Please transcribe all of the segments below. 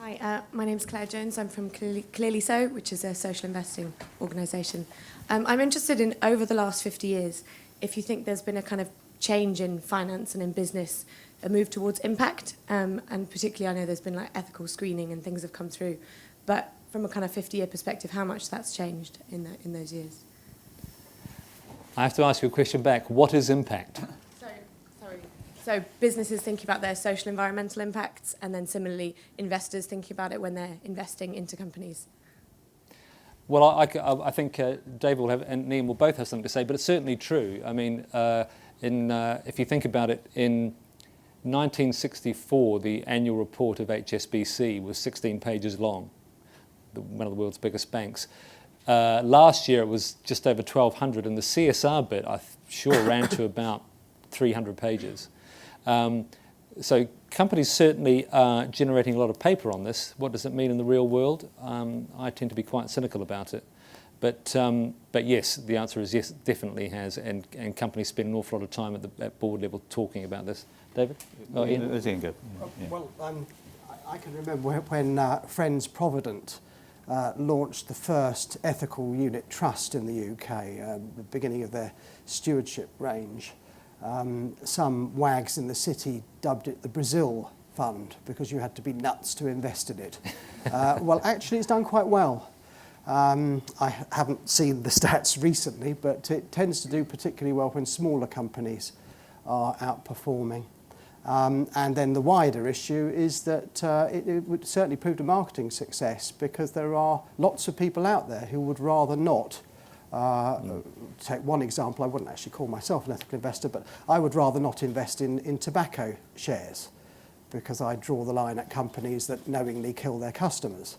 Hi, my name's Claire Jones. I'm from Clearly So, which is a social investing organisation. I'm interested in, over the last 50 years, if you think there's been a kind of change in finance and in business, a move towards impact, and particularly I know there's been like ethical screening and things have come through, but from a kind of 50-year perspective, how much that's changed in those years? I have to ask you a question back. What is impact? So businesses thinking about their social environmental impacts, and then similarly investors thinking about it when they're investing into companies. Well, I think David will have, and Niamh will both have something to say, but it's certainly true. I mean, if you think about it, in 1964, the annual report of HSBC was 16 pages long, one of the world's biggest banks. Last year, it was just over 1,200, and the CSR bit, I'm sure, ran to about 300 pages. So companies certainly are generating a lot of paper on this. What does it mean in the real world? I tend to be quite cynical about it. But yes, the answer is yes, it definitely has, and companies spend an awful lot of time at board level talking about this. David? Oh, Ian? Go. Yeah. Well, I can remember when Friends Provident launched the first ethical unit trust in the UK, the beginning of their stewardship range. Some wags in the city dubbed it the Brazil Fund because you had to be nuts to invest in it. Well, actually, it's done quite well. I haven't seen the stats recently, but it tends to do particularly well when smaller companies are outperforming. And then the wider issue is that it would certainly prove a marketing success because there are lots of people out there who would rather not. Take one example, I wouldn't actually call myself an ethical investor, but I would rather not invest in tobacco shares because I draw the line at companies that knowingly kill their customers.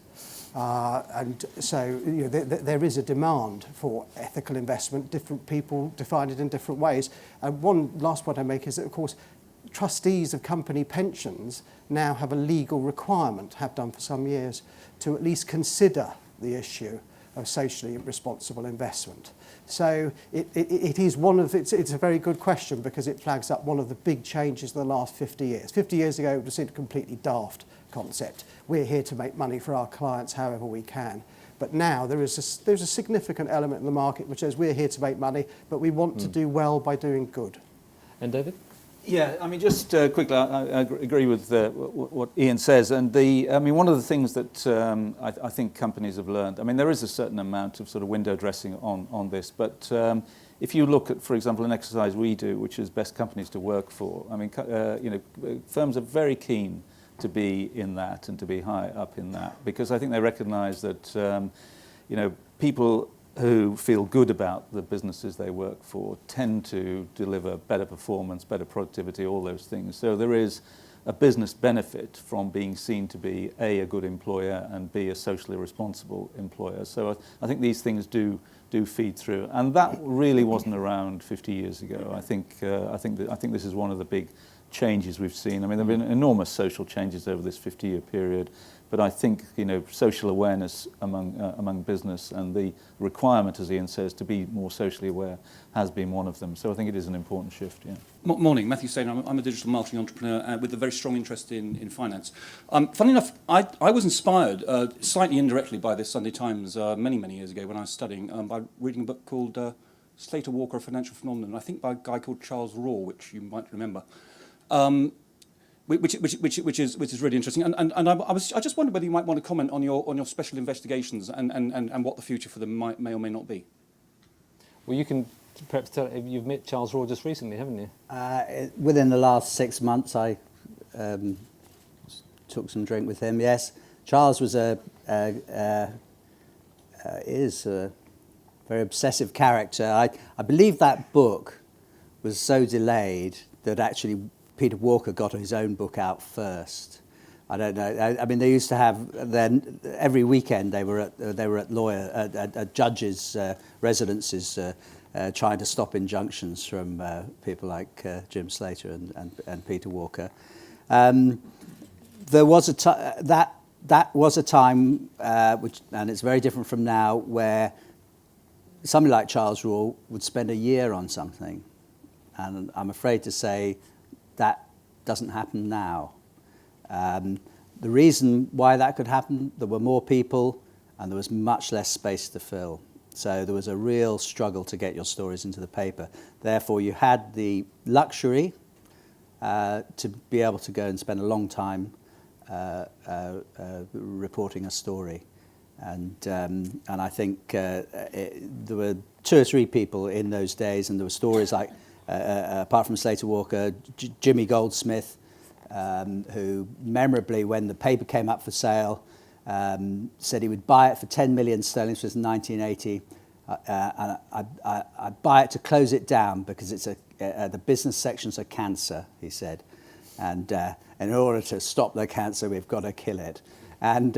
And so there is a demand for ethical investment. Different people define it in different ways. And one last point I make is that, of course, trustees of company pensions now have a legal requirement, have done for some years, to at least consider the issue of socially responsible investment. So it is it's a very good question because it flags up one of the big changes in the last 50 years. 50 years ago, it was a completely daft concept. We're here to make money for our clients however we can. But now there's a significant element in the market which says we're here to make money, but we want to do well by doing good. And David? Yeah, I mean, just quickly, I agree with what Ian says. And one of the things that I think companies have learned, I mean, there is a certain amount of sort of window dressing on this. But if you look at, for example, an exercise we do, which is best companies to work for, I mean, firms are very keen to be in that and to be high up in that because I think they recognise that, people who feel good about the businesses they work for tend to deliver better performance, better productivity, all those things. So there is a business benefit from being seen to be A, a good employer, and B, a socially responsible employer. So I think these things do feed through. And that really wasn't around 50 years ago. I think this is one of the big changes we've seen. I mean, there have been enormous social changes over this 50-year period. But I think social awareness among business and the requirement, as Ian says, to be more socially aware has been one of them. So I think it is an important shift. Yeah. Morning, Matthew Stainer. I'm a digital marketing entrepreneur with a very strong interest in finance. Funnily enough, I was inspired slightly indirectly by this Sunday Times many years ago when I was studying by reading a book called Slater Walker: A Financial Phenomenon. I think by a guy called Charles Raw, which you might remember. Which is really interesting, and I just wondered whether you might want to comment on your special investigations and what the future for them may or may not be. Well, you can perhaps tell. You've met Charles Raw just recently, haven't you? Within the last 6 months, I took some drink with him. Yes, Charles was is a very obsessive character. I believe that book was so delayed that actually Peter Walker got his own book out first. I don't know. I mean, they used to have then every weekend they were at judges' residences trying to stop injunctions from people like Jim Slater and Peter Walker. There was that was a time which, and it's very different from now, where somebody like Charles Raw would spend a year on something, and I'm afraid to say that doesn't happen now. The reason why that could happen, there were more people and there was much less space to fill. So there was a real struggle to get your stories into the paper. Therefore, you had the luxury to be able to go and spend a long time reporting a story. And I think there were 2 or 3 people in those days, and there were stories like, apart from Slater Walker, Jimmy Goldsmith, who memorably, when the paper came up for sale, said he would buy it for 10 million sterling. This was 1980. And I'd buy it to close it down because it's the business section's a cancer, he said. And in order to stop the cancer, we've got to kill it. And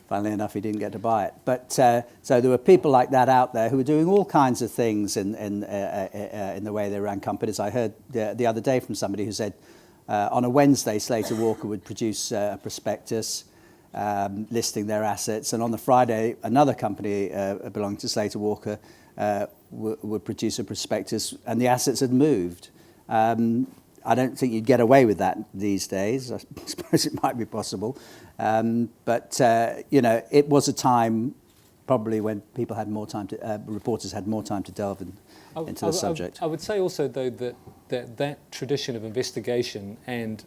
funnily enough, he didn't get to buy it. But so there were people like that out there who were doing all kinds of things in the way they ran companies. I heard the other day from somebody who said on a Wednesday, Slater Walker would produce a prospectus listing their assets, and on the Friday, another company belonging to Slater Walker would produce a prospectus, and the assets had moved. I don't think you'd get away with that these days. I suppose it might be possible, but it was a time probably when people had more time to reporters had more time to delve into the subject. I would say also though that tradition of investigation and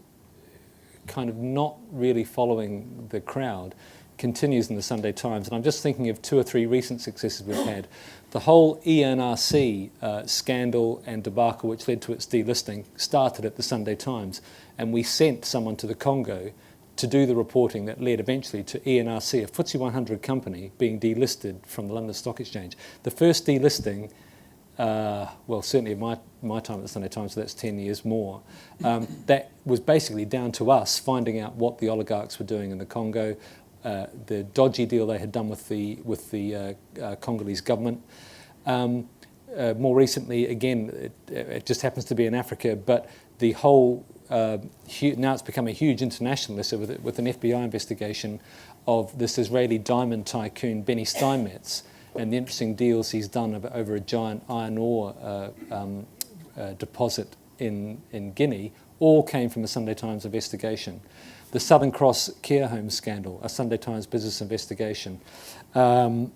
kind of not really following the crowd continues in the Sunday Times. And I'm just thinking of 2 or 3 recent successes we've had. The whole ENRC scandal and debacle, which led to its delisting, started at the Sunday Times. And we sent someone to the Congo to do the reporting that led eventually to ENRC, a FTSE 100 company, being delisted from the London Stock Exchange. The first delisting, well, certainly of my time at the Sunday Times, so that's 10 years more, that was basically down to us finding out what the oligarchs were doing in the Congo, the dodgy deal they had done with the Congolese government. More recently, again, it just happens to be in Africa, but the whole, now it's become a huge international issue with an FBI investigation of this Israeli diamond tycoon, Benny Steinmetz, and the interesting deals he's done over a giant iron ore deposit in Guinea, all came from a Sunday Times investigation. The Southern Cross care home scandal, a Sunday Times business investigation. And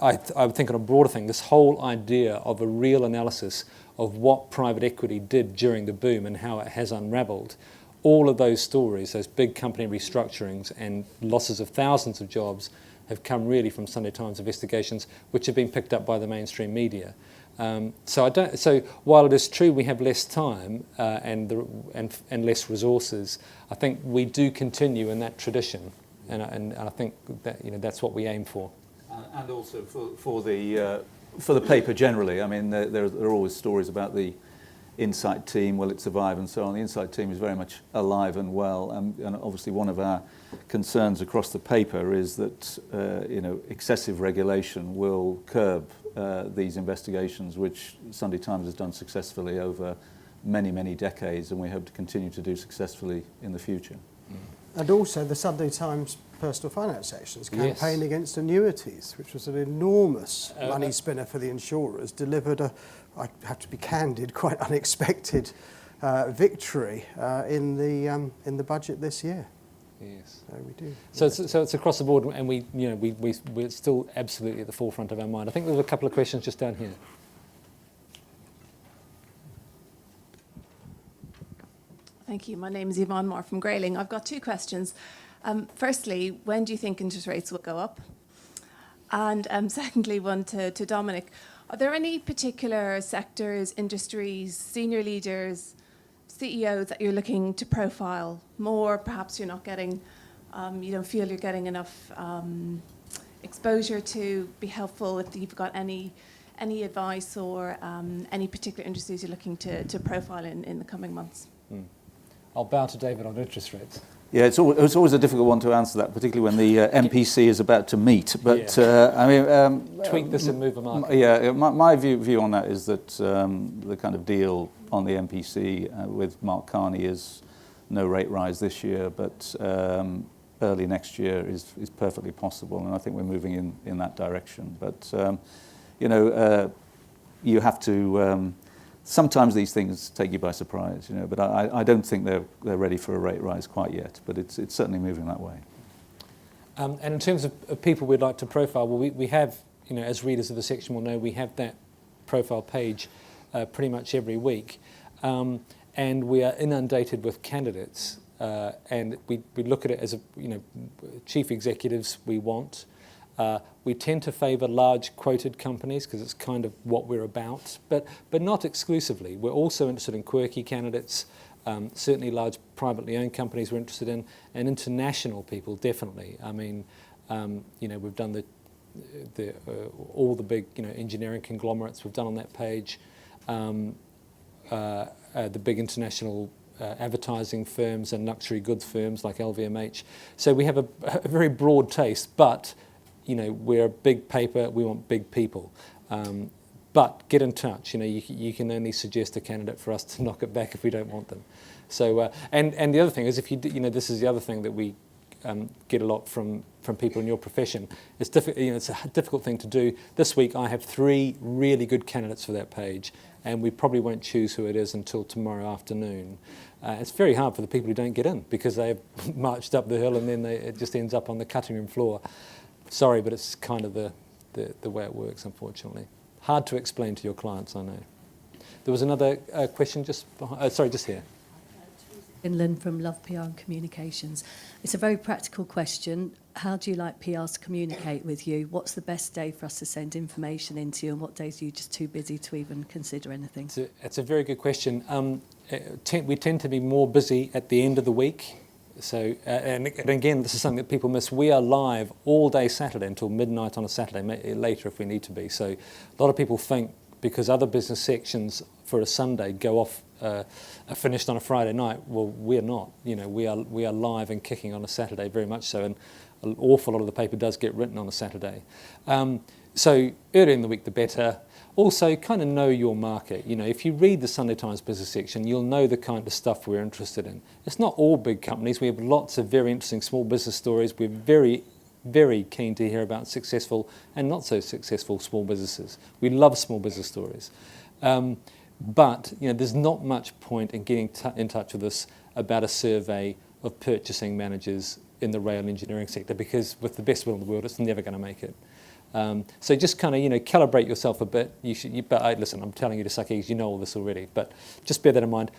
I would think on a broader thing, this whole idea of a real analysis of what private equity did during the boom and how it has unravelled, all of those stories, those big company restructurings and losses of thousands of jobs, have come really from Sunday Times investigations, which have been picked up by the mainstream media. So while it is true we have less time and less resources, I think we do continue in that tradition, and I think that that's what we aim for. And also for the paper generally. I mean, there are always stories about the Insight team, will it survive, and so on. The Insight team is very much alive and well, and obviously one of our concerns across the paper is that excessive regulation will curb these investigations, which Sunday Times has done successfully over many, many decades, and we hope to continue to do successfully in the future. And also the Sunday Times personal finance section's campaign against annuities, which was an enormous money spinner for the insurers, delivered I have to be candid, quite unexpected victory in the budget this year. Yes. So we do. So it's across the board, and we're still absolutely at the forefront of our mind. I think there's a couple of questions just down here. Thank you. My name is Yvonne Moore from Grayling. I've got 2 questions. Firstly, when do you think interest rates will go up? And secondly, one to Dominic. Are there any particular sectors, industries, senior leaders, CEOs that you're looking to profile more? Perhaps you're not getting, you don't feel you're getting enough exposure to be helpful. If you've got any advice or any particular industries you're looking to profile in the coming months? I'll bow to David on interest rates. Yeah, it's always a difficult one to answer that, particularly when the MPC is about to meet. But tweak this and move the market. Yeah, my view on that is that the kind of deal on the MPC with Mark Carney is no rate rise this year, but early next year is perfectly possible, and I think we're moving in that direction. But you have to sometimes these things take you by surprise, but I don't think they're ready for a rate rise quite yet, but it's certainly moving that way. And in terms of people we'd like to profile, well, we have, as readers of the section will know, we have that profile page pretty much every week. And we are inundated with candidates, and we look at it as chief executives we want. We tend to favour large quoted companies because it's kind of what we're about, but not exclusively. We're also interested in quirky candidates, certainly large privately owned companies we're interested in, and international people definitely. I mean, we've done all the big engineering conglomerates we've done on that page. The big international advertising firms and luxury goods firms like LVMH. So we have a very broad taste, but we're a big paper, we want big people. But get in touch. You can only suggest a candidate for us to knock it back if we don't want them. So and the other thing is, if this is the other thing that we get a lot from people in your profession. It's it's a difficult thing to do. This week I have 3 really good candidates for that page, and we probably won't choose who it is until tomorrow afternoon. It's very hard for the people who don't get in because they've marched up the hill and then it just ends up on the cutting room floor. Sorry, but it's kind of the way it works, unfortunately. Hard to explain to your clients, I know. There was another question just behind, sorry, just here. Lynn from Love PR and Communications. It's a very practical question. How do you like PRs to communicate with you? What's the best day for us to send information into you, and what days are you just too busy to even consider anything? It's a very good question. We tend to be more busy at the end of the week. So, and again, this is something that people miss. We are live all day Saturday until midnight on a Saturday, later if we need to be. So a lot of people think because other business sections for a Sunday go off, are finished on a Friday night. Well, we're not. We are live and kicking on a Saturday, very much so, and an awful lot of the paper does get written on a Saturday. So earlier in the week, the better. Also, kind of know your market. If you read the Sunday Times business section, you'll know the kind of stuff we're interested in. It's not all big companies. We have lots of very interesting small business stories. We're very, very keen to hear about successful and not so successful small businesses. We love small business stories. But there's not much point in getting in touch with us about a survey of purchasing managers in the rail engineering sector, because with the best will in the world, it's never going to make it. So just kind of calibrate yourself a bit. But listen, I'm telling you to suck eggs. You know all this already, but just bear that in mind.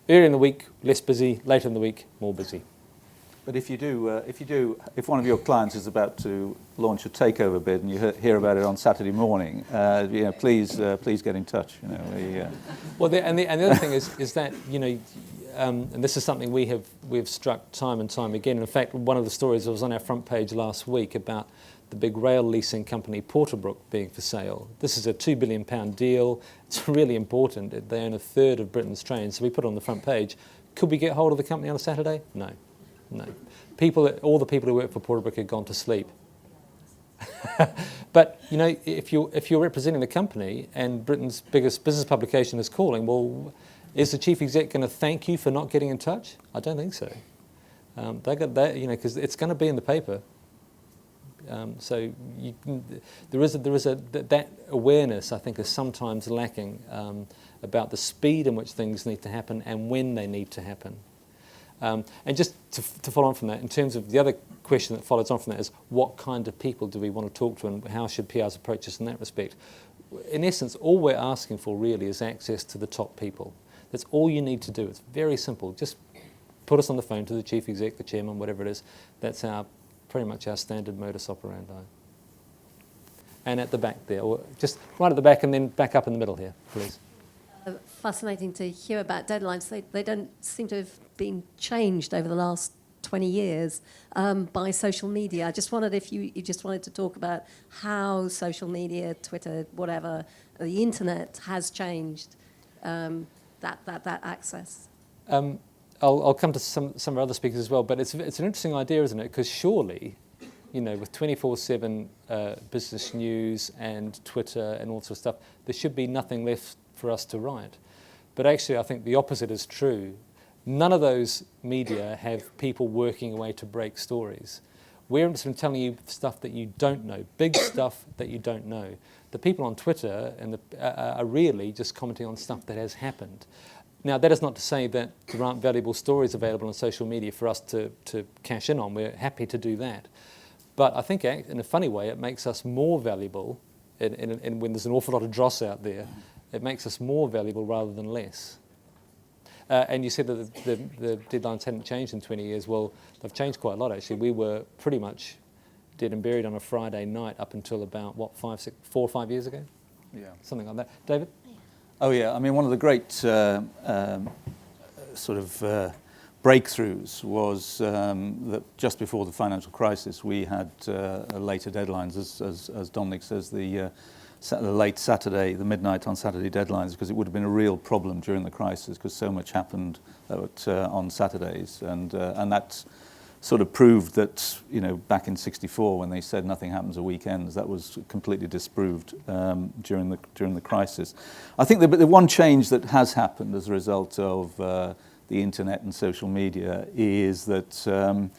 Earlier in the week, less busy. Later in the week, more busy. But if one of your clients is about to launch a takeover bid and you hear about it on Saturday morning, please get in touch. Well, and the other thing is that and this is something we've struck time and time again. In fact, one of the stories that was on our front page last week about the big rail leasing company Porterbrook being for sale. This is a £2 billion deal. It's really important. They own a third of Britain's trains, so we put it on the front page. Could we get hold of the company on a Saturday? No. All the people who work for Porterbrook had gone to sleep. But if you're representing the company and Britain's biggest business publication is calling, well, is the chief exec going to thank you for not getting in touch? I don't think so. They got that, because it's going to be in the paper. So there is that awareness, I think, is sometimes lacking about the speed in which things need to happen and when they need to happen. And just to follow on from that, in terms of the other question that follows on from that is, what kind of people do we want to talk to and how should PRs approach us in that respect? In essence, all we're asking for really is access to the top people. That's all you need to do. It's very simple. Just put us on the phone to the chief exec, the chairman, whatever it is. That's pretty much our standard modus operandi. And at the back there, or just right at the back and then back up in the middle here, please. Fascinating to hear about deadlines. They don't seem to have been changed over the last 20 years by social media. I just wondered if you just wanted to talk about how social media, Twitter, whatever, the internet has changed that access. I'll come to some of our other speakers as well, but it's an interesting idea, isn't it? Because surely, with 24/7 business news and Twitter and all sorts of stuff, there should be nothing left for us to write. But actually, I think the opposite is true. None of those media have people working away to break stories. We're interested in telling you stuff that you don't know, big stuff that you don't know. The people on Twitter are really just commenting on stuff that has happened. Now, that is not to say that there aren't valuable stories available on social media for us to cash in on. We're happy to do that. But I think in a funny way, it makes us more valuable when there's an awful lot of dross out there. It makes us more valuable rather than less. And you said that the deadlines hadn't changed in 20 years. Well, they've changed quite a lot, actually. We were pretty much dead and buried on a Friday night up until about, 4 or 5 years ago? Yeah. Something like that. David? Oh, yeah. I mean, one of the great breakthroughs was that just before the financial crisis, we had later deadlines, as Dominic says, the late Saturday, the midnight on Saturday deadlines, because it would have been a real problem during the crisis because so much happened on Saturdays. And that sort of proved that, back in '64 when they said nothing happens at weekends, that was completely disproved during the crisis. I think the one change that has happened as a result of the internet and social media is that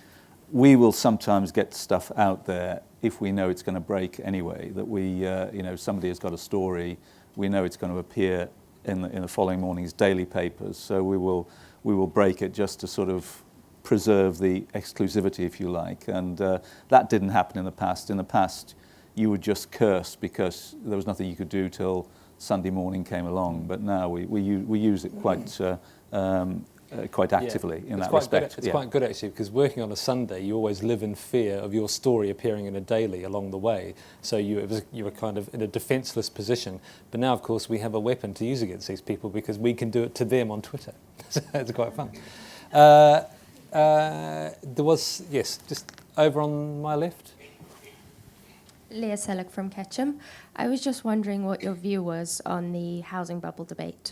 we will sometimes get stuff out there if we know it's going to break anyway, that somebody has got a story, we know it's going to appear in the following morning's daily papers, so we will break it just to sort of preserve the exclusivity, if you like, and that didn't happen in the past. In the past, you would just curse because there was nothing you could do till Sunday morning came along, but now we use it quite actively in that respect. It's quite good, actually, because working on a Sunday, you always live in fear of your story appearing in a daily along the way. So you were kind of in a defenceless position. But now, of course, we have a weapon to use against these people because we can do it to them on Twitter. So it's quite fun. There was, yes, just over on my left. Leah Selleck from Ketchum. I was just wondering what your view was on the housing bubble debate.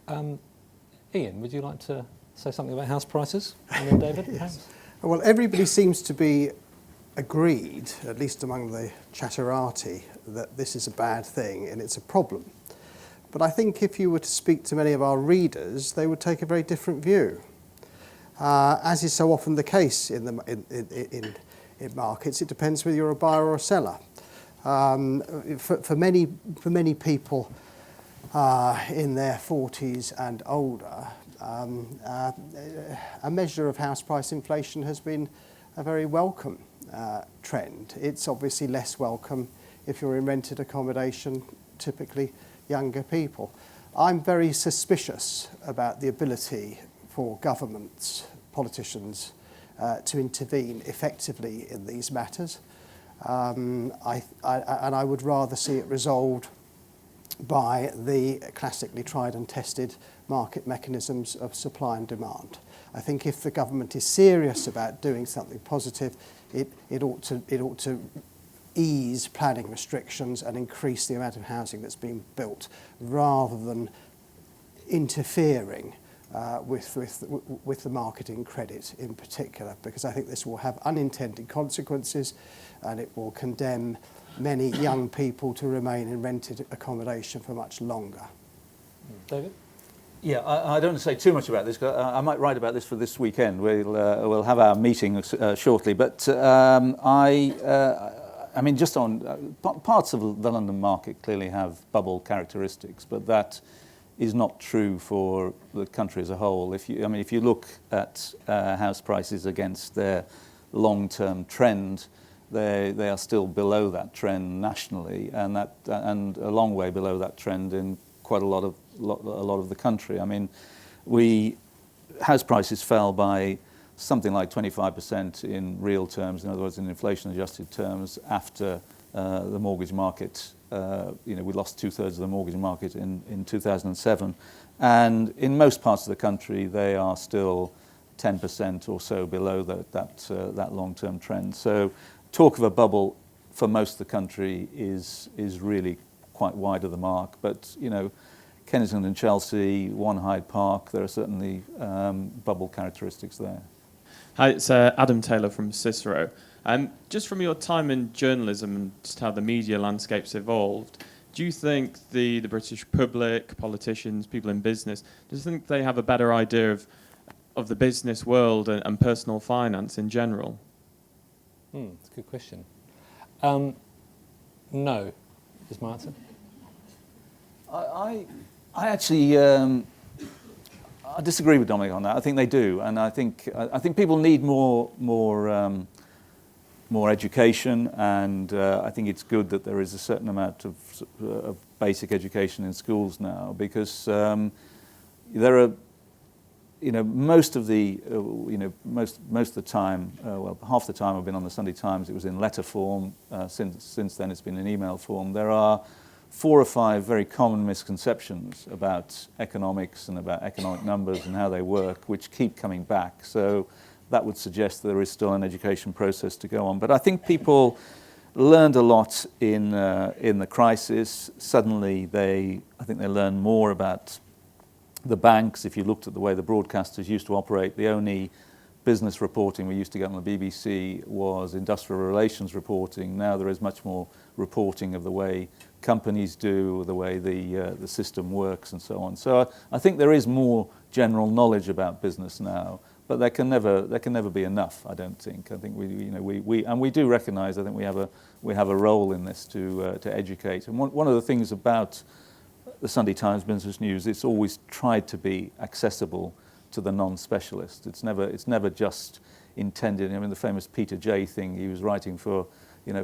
Ian, would you like to say something about house prices? And then David? Yes. Well, everybody seems to be agreed, at least among the chatterati, that this is a bad thing and it's a problem. But I think if you were to speak to many of our readers, they would take a very different view. As is so often the case in markets, it depends whether you're a buyer or a seller. For many people in their 40s and older, a measure of house price inflation has been a very welcome trend. It's obviously less welcome if you're in rented accommodation, typically younger people. I'm very suspicious about the ability for governments, politicians, to intervene effectively in these matters. And I would rather see it resolved by the classically tried and tested market mechanisms of supply and demand. I think if the government is serious about doing something positive, it ought to ease planning restrictions and increase the amount of housing that's being built, rather than interfering with the market in credit in particular, because I think this will have unintended consequences and it will condemn many young people to remain in rented accommodation for much longer. David? Yeah, I don't want to say too much about this, because I might write about this for this weekend. We'll have our meeting shortly, but I mean, just on parts of the London market clearly have bubble characteristics, but that is not true for the country as a whole. If you look at house prices against their long-term trend, they are still below that trend nationally, and a long way below that trend in quite a lot of the country. I mean, house prices fell by something like 25% in real terms, in other words, in inflation-adjusted terms, after the mortgage market. We lost 2/3 of the mortgage market in 2007, and in most parts of the country, they are still 10% or so below that long-term trend. So, talk of a bubble for most of the country is really quite wide of the mark. But Kensington and Chelsea, One Hyde Park, there are certainly bubble characteristics there. Hi, it's Adam Taylor from Cicero. Just from your time in journalism and just how the media landscape's evolved, do you think the British public, politicians, people in business, do you think they have a better idea of the business world and personal finance in general? That's a good question. No, is my answer. I actually I disagree with Dominic on that. I think they do, and I think people need more education, and I think it's good that there is a certain amount of basic education in schools now, because there are, most of the most of the time, well, half the time I've been on the Sunday Times, it was in letter form. Since then, it's been in email form. There are 4 or 5 very common misconceptions about economics and about economic numbers and how they work, which keep coming back. So that would suggest there is still an education process to go on. But I think people learned a lot in the crisis. Suddenly, I think they learned more about the banks. If you looked at the way the broadcasters used to operate, the only business reporting we used to get on the BBC was industrial relations reporting. Now there is much more reporting of the way companies do, the way the system works, and so on. So I think there is more general knowledge about business now, but there can never be enough. I don't think. I think we do recognise. I think we have a role in this to educate. And one of the things about the Sunday Times Business News, it's always tried to be accessible to the non-specialist. It's never just intended. I mean, the famous Peter Jay thing. He was writing for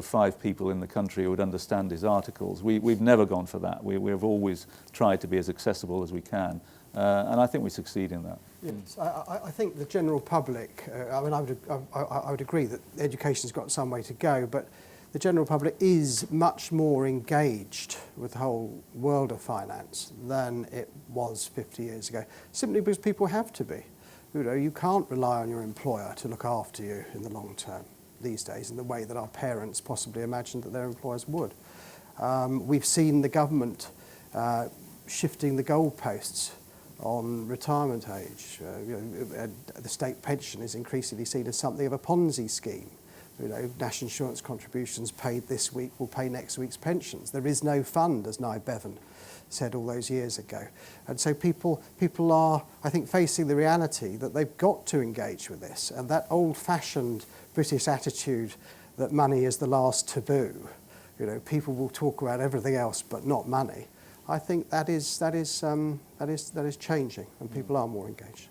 5 people in the country who would understand his articles. We've never gone for that. We've always tried to be as accessible as we can, and I think we succeed in that. Yes, I think the general public. I would agree that education's got some way to go, but the general public is much more engaged with the whole world of finance than it was 50 years ago, simply because people have to be. You can't rely on your employer to look after you in the long term these days in the way that our parents possibly imagined that their employers would. We've seen the government shifting the goalposts on retirement age. The state pension is increasingly seen as something of a Ponzi scheme. National insurance contributions paid this week will pay next week's pensions. There is no fund, as Nye Bevan said all those years ago. And so people are, I think, facing the reality that they've got to engage with this. And that old-fashioned British attitude that money is the last taboo, people will talk about everything else but not money. I think that is changing, and people are more engaged.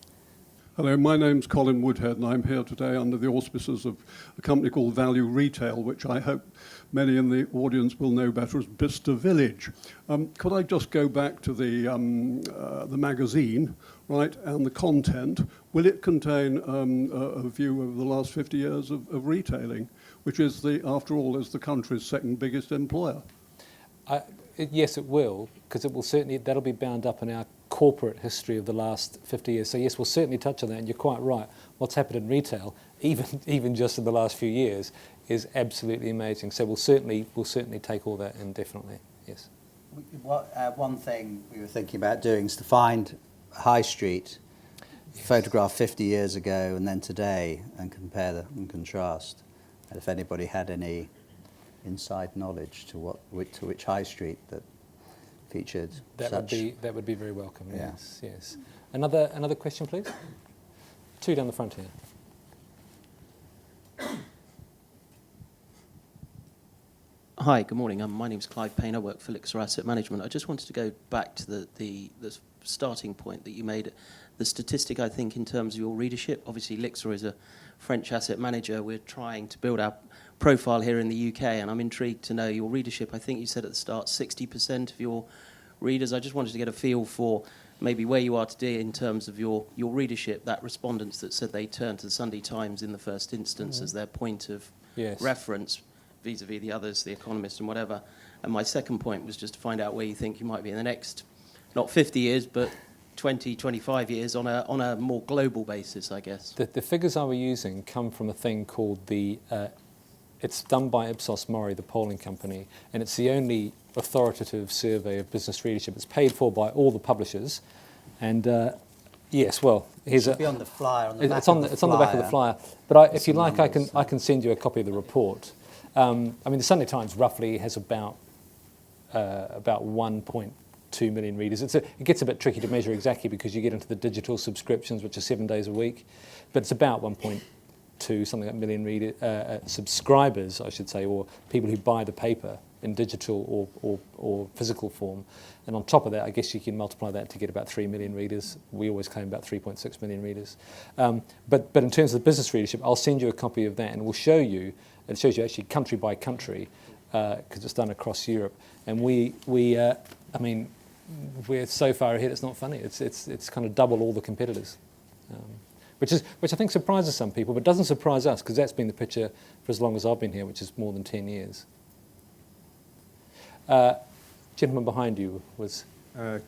Hello, my name's Colin Woodhead, and I'm here today under the auspices of a company called Value Retail, which I hope many in the audience will know better as Bicester Village. Could I just go back to the magazine, right, and the content? Will it contain a view of the last 50 years of retailing, which is, after all, is the country's second biggest employer? Yes, it will, because that'll be bound up in our corporate history of the last 50 years. So yes, we'll certainly touch on that, and you're quite right. What's happened in retail, even just in the last few years, is absolutely amazing. So we'll certainly take all that in, definitely, yes. One thing we were thinking about doing is to find High Street, photographed 50 years ago and then today, and compare and contrast. And if anybody had any inside knowledge to which High Street that featured that would be very welcome. Yeah. Yes. Another question, please. 2 down the front here. Hi, good morning. My name's Clive Payne. I work for Elixir Asset Management. I just wanted to go back to the starting point that you made. The statistic, I think, in terms of your readership. Obviously, Elixir is a French asset manager. We're trying to build our profile here in the UK, and I'm intrigued to know your readership. I think you said at the start 60% of your readers. I just wanted to get a feel for maybe where you are today in terms of your readership, that respondents that said they turned to the Sunday Times in the first instance as their point of reference vis-a-vis the others, The Economist and whatever. And my second point was just to find out where you think you might be in the next, not 50 years, but 20, 25 years on a more global basis, I guess. The figures I were using come from a thing called it's done by Ipsos Mori, the polling company, and it's the only authoritative survey of business readership. It's paid for by all the publishers, and yes, well, here's it should be on the flyer. It's on the back of the flyer. But if you like, I can send you a copy of the report. I mean, the Sunday Times roughly has about 1.2 million readers. It gets a bit tricky to measure exactly because you get into the digital subscriptions, which are 7 days a week, but it's about 1.2 something like million subscribers, I should say, or people who buy the paper in digital or physical form. And on top of that, I guess you can multiply that to get about 3 million readers. We always claim about 3.6 million readers. But in terms of the business readership, I'll send you a copy of that, and we'll show you. It shows you actually country by country, because it's done across Europe. And I mean, we're so far ahead. It's not funny. It's kind of double all the competitors, which I think surprises some people, but doesn't surprise us, because that's been the picture for as long as I've been here, which is more than 10 years. Gentleman behind you was...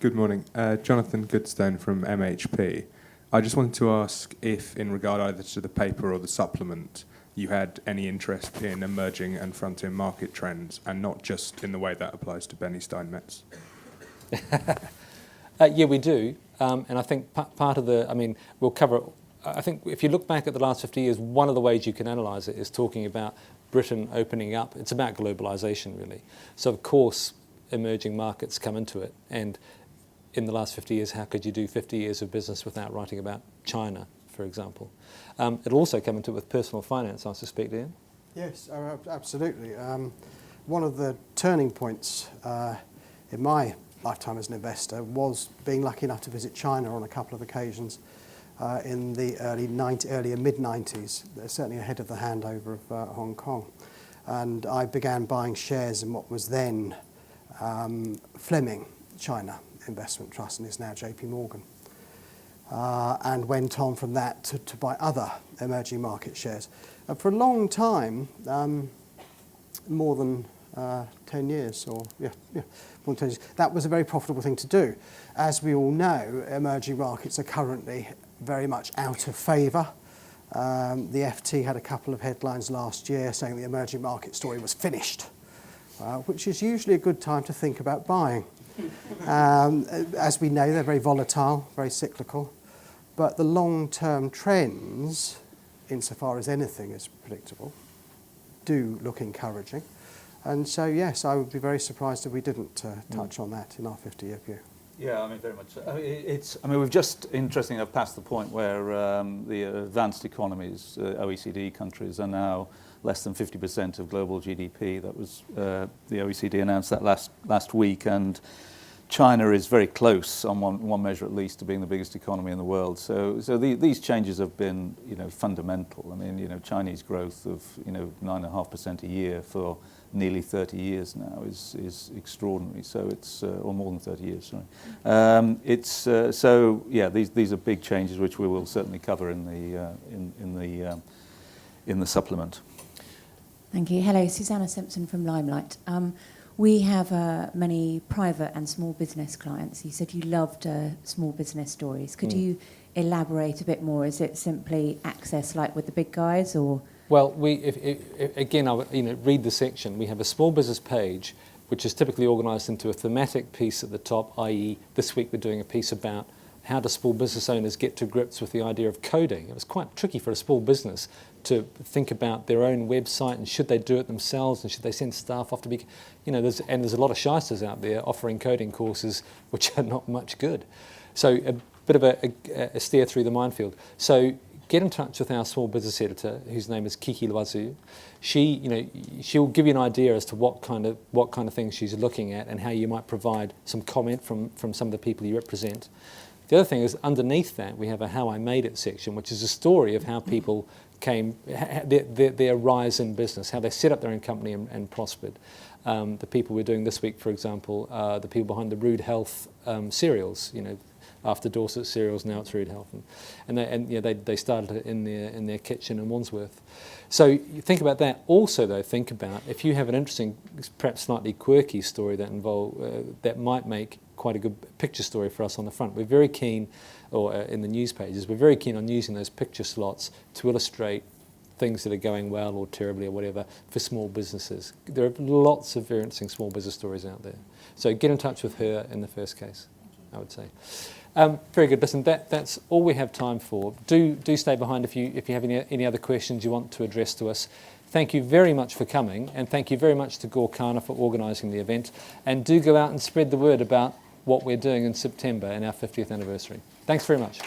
Good morning. Jonathan Goodstone from MHP. I just wanted to ask if, in regard either to the paper or the supplement, you had any interest in emerging and frontier market trends, and not just in the way that applies to Benny Steinmetz. Yeah, we do. And I think part of the... I mean, we'll cover... I think if you look back at the last 50 years, one of the ways you can analyse it is talking about Britain opening up. It's about globalisation, really. So, of course, emerging markets come into it. And in the last 50 years, how could you do 50 years of business without writing about China, for example? It'll also come into it with personal finance, I suspect, Ian? Yes, absolutely. One of the turning points in my lifetime as an investor was being lucky enough to visit China on a couple of occasions in the earlier mid-90s, certainly ahead of the handover of Hong Kong. And I began buying shares in what was then Fleming China Investment Trust, and is now JP Morgan. And went on from that to buy other emerging market shares. For a long time, more than 10 years, or more than 10 years, that was a very profitable thing to do. As we all know, emerging markets are currently very much out of favour. The FT had a couple of headlines last year saying the emerging market story was finished, which is usually a good time to think about buying. As we know, they're very volatile, very cyclical, but the long-term trends, insofar as anything is predictable, do look encouraging. And so, yes, I would be very surprised if we didn't touch on that in our 50-year view. Yeah, I mean, very much so. I mean, we've just, interestingly, have passed the point where the advanced economies, OECD countries, are now less than 50% of global GDP. That was, the OECD announced that last week, and China is very close, on one measure at least, to being the biggest economy in the world. So these changes have been, fundamental. I mean, Chinese growth of, 9.5% a year for nearly 30 years now is extraordinary. So it's, or more than 30 years, sorry. So yeah, these are big changes which we will certainly cover in the supplement. Thank you. Hello, Susanna Simpson from Limelight. We have many private and small business clients. You said you loved small business stories. Could you elaborate a bit more? Is it simply access like with the big guys, or? Well, again, I would, read the section. We have a small business page, which is typically organised into a thematic piece at the top, i.e. this week we're doing a piece about how do small business owners get to grips with the idea of coding. It was quite tricky for a small business to think about their own website, and should they do it themselves, and should they send staff off to be, there's a lot of shysters out there offering coding courses which are not much good. So a bit of a steer through the minefield. So get in touch with our small business editor, whose name is Kiki Loiseau. She'll give you an idea as to what kind of things she's looking at, and how you might provide some comment from some of the people you represent. The other thing is, underneath that, we have a How I Made It section, which is a story of how people came, their rise in business, how they set up their own company and prospered. The people we're doing this week, for example, are the people behind the Rude Health cereals. After Dorset cereals, now it's Rude Health, and they started it in their kitchen in Wandsworth. So you think about that. Also, though, think about if you have an interesting, perhaps slightly quirky story that might make quite a good picture story for us on the front. We're very keen, or in the news pages, we're very keen on using those picture slots to illustrate things that are going well or terribly or whatever for small businesses. There are lots of very interesting small business stories out there. So get in touch with her in the first case, I would say. Very good. Listen, that's all we have time for. Do stay behind if you have any other questions you want to address to us. Thank you very much for coming, and thank you very much to Gorkana for organising the event. And do go out and spread the word about what we're doing in September in our 50th anniversary. Thanks very much.